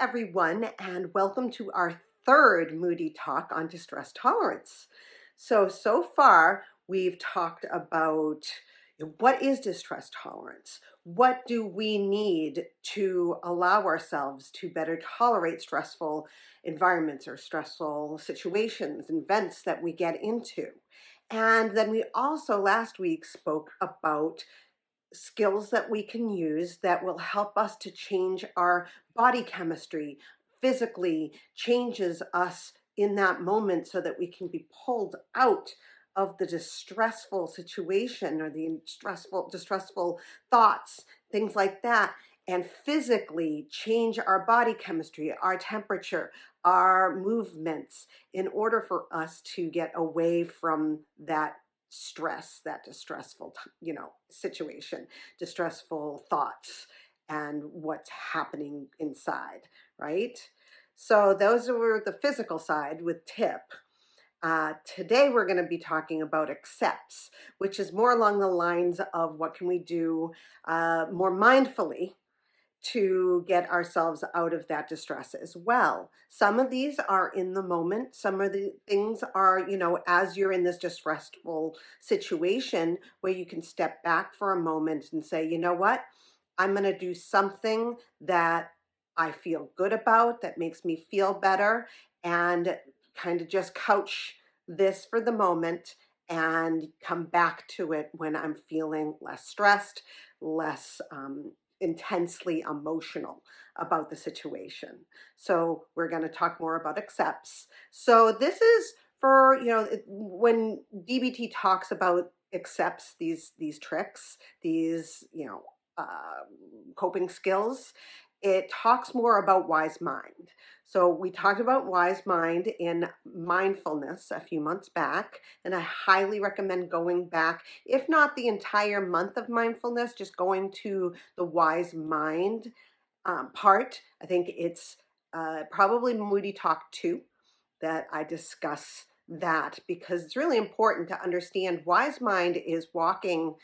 everyone, and welcome to our third Moody Talk on distress tolerance. So far, we've talked about what is distress tolerance? What do we need to allow ourselves to better tolerate stressful environments or stressful situations and events that we get into? And then we also last week spoke about skills that we can use that will help us to change our body chemistry physically, changes us in that moment so that we can be pulled out of the distressful situation or the distressful thoughts, things like that, and physically change our body chemistry, our temperature, our movements in order for us to get away from that stress, that distressful, situation, distressful thoughts, and what's happening inside, right? So those were the physical side with TIPP. Today we're going to be talking about A.C.C.E.P.T.S, which is more along the lines of what can we do more mindfully to get ourselves out of that distress as well. Some of these are in the moment. Some of the things are, as you're in this distressful situation where you can step back for a moment and say, you know what, I'm going to do something that I feel good about, that makes me feel better, and kind of just couch this for the moment and come back to it when I'm feeling less stressed, less intensely emotional about the situation. So we're going to talk more about A.C.C.E.P.T.S. So this is for, when DBT talks about A.C.C.E.P.T.S, these tricks, these, coping skills, it talks more about wise mind. So we talked about wise mind in mindfulness a few months back, and I highly recommend going back, if not the entire month of mindfulness, just going to the wise mind part. I think it's probably Moody Talk 2 that I discuss that, because it's really important to understand wise mind is walking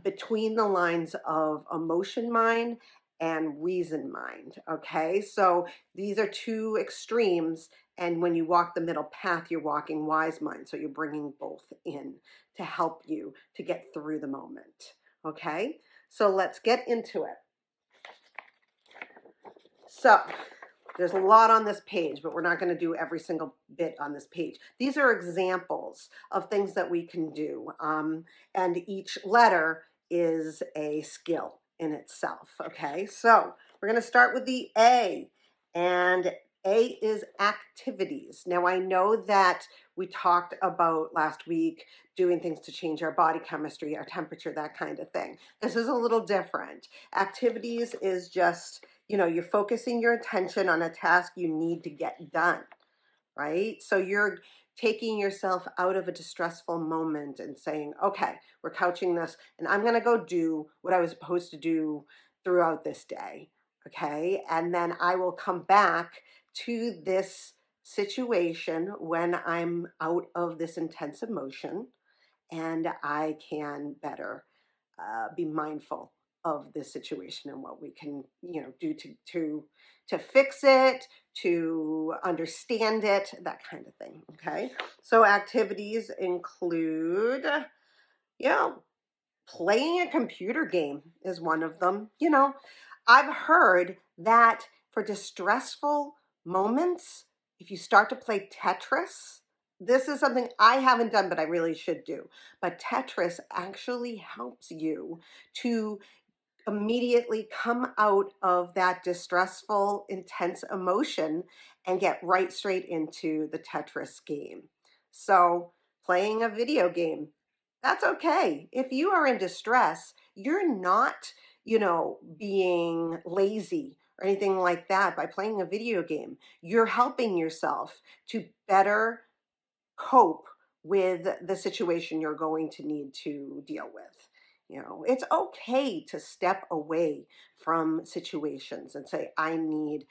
between the lines of emotion mind and reason mind. Okay, so these are two extremes, and when you walk the middle path, you're walking wise mind. So you're bringing both in to help you to get through the moment. Okay, so let's get into it. So there's a lot on this page, but we're not going to do every single bit on this page. These are examples of things that we can do, and each letter is a skill in itself. Okay, so we're going to start with the A, and A is activities. Now I know that we talked about last week doing things to change our body chemistry, our temperature, that kind of thing. This is a little different. Activities is just, you're focusing your attention on a task you need to get done, right? So you're taking yourself out of a distressful moment and saying, okay, we're couching this, and I'm going to go do what I was supposed to do throughout this day, okay? And then I will come back to this situation when I'm out of this intense emotion, and I can better be mindful of this situation and what we can, do to fix it, to understand it, that kind of thing. Okay, so activities include, playing a computer game is one of them. I've heard that for distressful moments, if you start to play Tetris, this is something I haven't done, but I really should do. But Tetris actually helps you to immediately come out of that distressful, intense emotion and get right straight into the Tetris game. So playing a video game, that's okay. If you are in distress, you're not, being lazy or anything like that by playing a video game. You're helping yourself to better cope with the situation you're going to need to deal with. It's okay to step away from situations and say, I need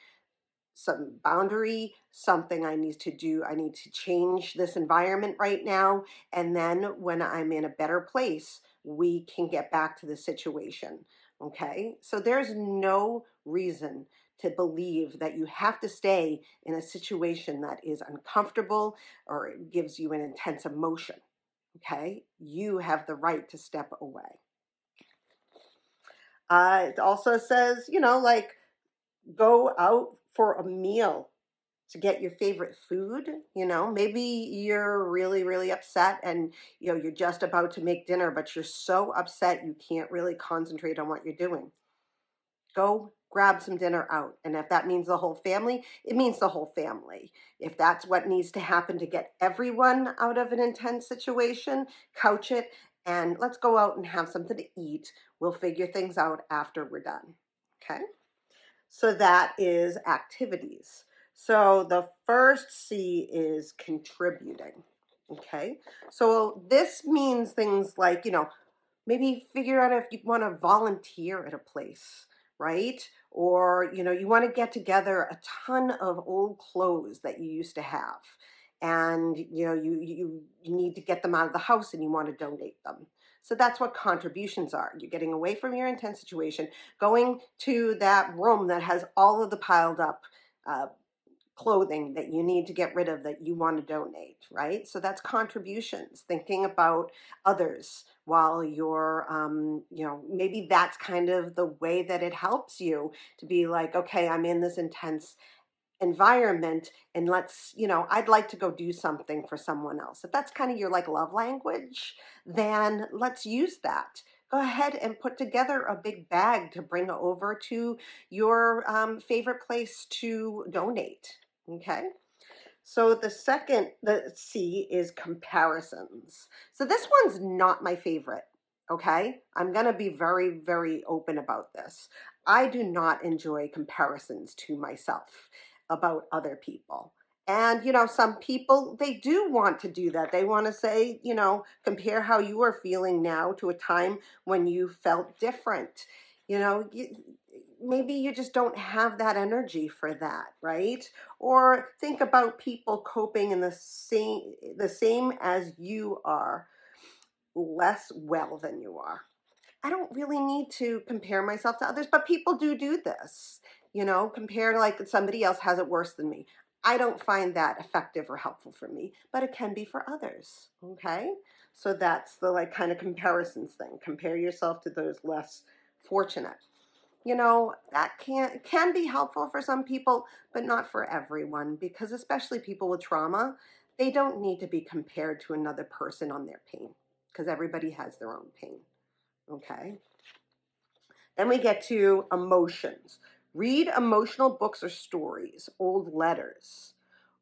some boundary, something I need to do. I need to change this environment right now. And then when I'm in a better place, we can get back to the situation. Okay, so there's no reason to believe that you have to stay in a situation that is uncomfortable or it gives you an intense emotion. Okay, you have the right to step away. It also says, like go out for a meal to get your favorite food. Maybe you're really, really upset and you're just about to make dinner, but you're so upset you can't really concentrate on what you're doing. Go grab some dinner out. And if that means the whole family, it means the whole family. If that's what needs to happen to get everyone out of an intense situation, couch it and let's go out and have something to eat. We'll figure things out after we're done. Okay? So that is activities. So the first C is contributing. Okay? So this means things like, maybe figure out if you want to volunteer at a place, right? Or, you want to get together a ton of old clothes that you used to have. And, you need to get them out of the house and you want to donate them. So that's what contributions are. You're getting away from your intense situation, going to that room that has all of the piled up clothing that you need to get rid of that you want to donate, right? So that's contributions, thinking about others while you're, maybe that's kind of the way that it helps you to be like, okay, I'm in this intense environment and I'd like to go do something for someone else. If that's kind of your like love language, then let's use that. Go ahead and put together a big bag to bring over to your favorite place to donate. Okay. So the C is comparisons. So this one's not my favorite. Okay. I'm going to be very, very open about this. I do not enjoy comparisons to myself about other people. And, some people, they do want to do that. They want to say, compare how you are feeling now to a time when you felt different. Maybe you just don't have that energy for that, right? Or think about people coping in the same as you are, less well than you are. I don't really need to compare myself to others, but people do this. Compare like somebody else has it worse than me. I don't find that effective or helpful for me, but it can be for others. Okay? So that's the like kind of comparisons thing. Compare yourself to those less fortunate. That can be helpful for some people, but not for everyone, because especially people with trauma, they don't need to be compared to another person on their pain, because everybody has their own pain. Okay. Then we get to emotions. Read emotional books or stories, old letters.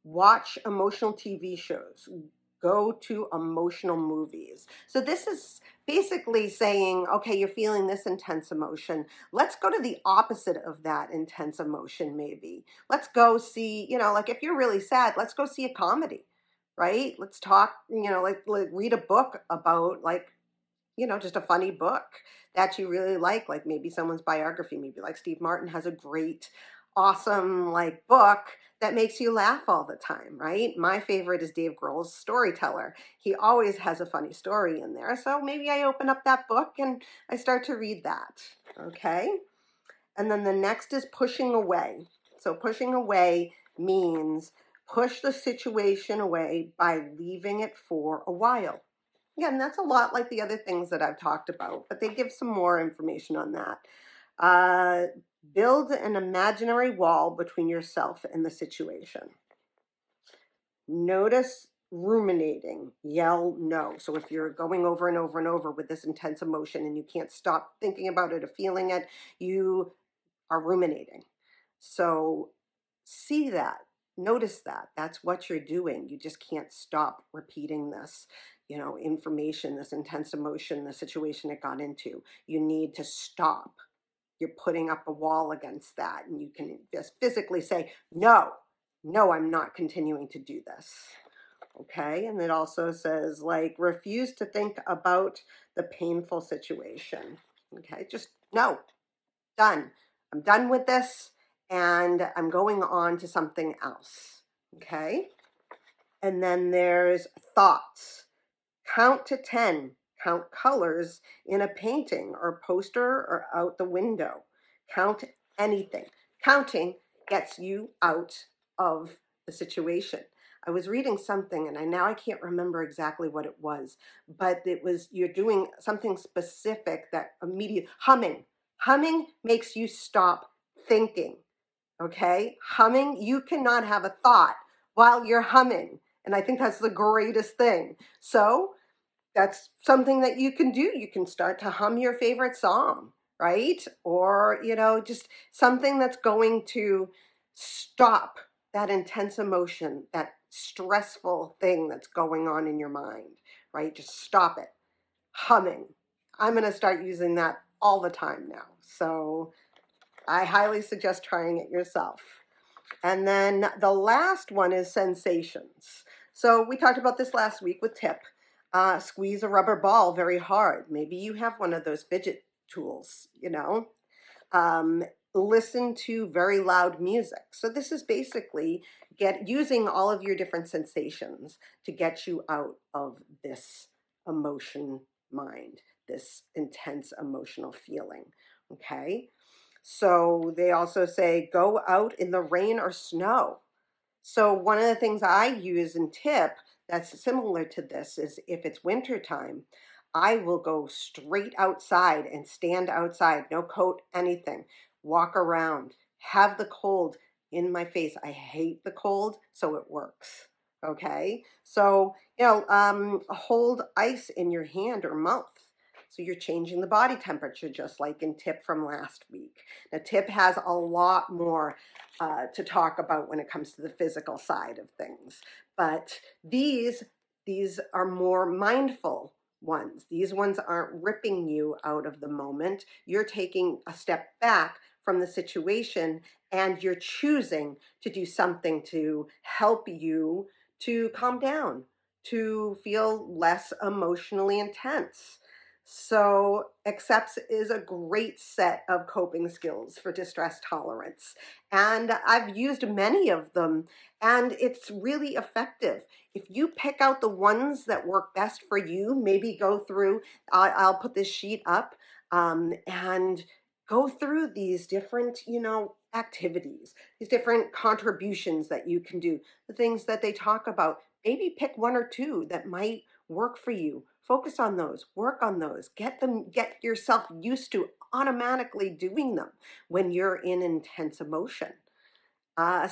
Watch emotional TV shows. Go to emotional movies. So this is basically saying, okay, you're feeling this intense emotion. Let's go to the opposite of that intense emotion, maybe. Let's go see, like if you're really sad, let's go see a comedy, right? Let's talk, like read a book about like just a funny book that you really like maybe someone's biography, maybe like Steve Martin has a great, awesome like book that makes you laugh all the time, right? My favorite is Dave Grohl's Storyteller. He always has a funny story in there. So maybe I open up that book and I start to read that. Okay. And then the next is pushing away. So pushing away means push the situation away by leaving it for a while. Yeah, and that's a lot like the other things that I've talked about, but they give some more information on that. Build an imaginary wall between yourself and the situation. Notice ruminating. Yell no. So if you're going over and over and over with this intense emotion and you can't stop thinking about it or feeling it, you are ruminating. So see that. Notice that. That's what you're doing. You just can't stop repeating this, information, this intense emotion, the situation it got into. You need to stop. You're putting up a wall against that. And you can just physically say, no, I'm not continuing to do this. Okay. And it also says, like, refuse to think about the painful situation. Okay. Just no, done. I'm done with this and I'm going on to something else. Okay. And then there's thoughts. Count to 10. Count colors in a painting or poster or out the window. Count anything. Counting gets you out of the situation. I was reading something and I can't remember exactly what it was, but it was you're doing something specific that immediate humming. Humming makes you stop thinking. Okay? Humming, you cannot have a thought while you're humming. And I think that's the greatest thing. So that's something that you can do. You can start to hum your favorite song, right? Or, just something that's going to stop that intense emotion, that stressful thing that's going on in your mind, right? Just stop it. Humming. I'm going to start using that all the time now. So I highly suggest trying it yourself. And then the last one is sensations. So we talked about this last week with TIPP. Squeeze a rubber ball very hard. Maybe you have one of those fidget tools, Um, Listen to very loud music. So this is basically using all of your different sensations to get you out of this emotion mind, this intense emotional feeling. Okay. So they also say go out in the rain or snow. So one of the things I use in TIPP that's similar to this is if it's wintertime, I will go straight outside and stand outside, no coat, anything, walk around, have the cold in my face. I hate the cold, so it works. Okay. So, hold ice in your hand or mouth. So you're changing the body temperature, just like in TIPP from last week. Now, TIPP has a lot more to talk about when it comes to the physical side of things. But these are more mindful ones. These ones aren't ripping you out of the moment. You're taking a step back from the situation and you're choosing to do something to help you to calm down, to feel less emotionally intense. So A.C.C.E.P.T.S is a great set of coping skills for distress tolerance. And I've used many of them, and it's really effective. If you pick out the ones that work best for you, maybe go through, I'll put this sheet up, and go through these different, activities, these different contributions that you can do, the things that they talk about. Maybe pick one or two that might work for you. Focus on those, work on those, get yourself used to automatically doing them when you're in intense emotion. I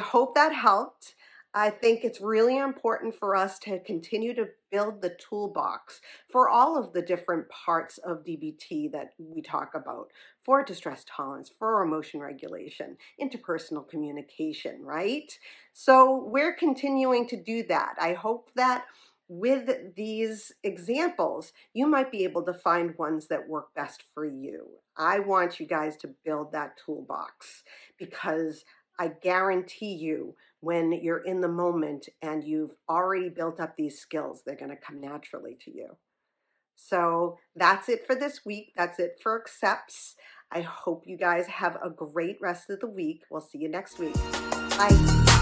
hope that helped. I think it's really important for us to continue to build the toolbox for all of the different parts of DBT that we talk about, for distress tolerance, for emotion regulation, interpersonal communication, right? So we're continuing to do that. I hope that with these examples, you might be able to find ones that work best for you. I want you guys to build that toolbox because I guarantee you when you're in the moment and you've already built up these skills, they're going to come naturally to you. So that's it for this week. That's it for A.C.C.E.P.T.S. I hope you guys have a great rest of the week. We'll see you next week. Bye.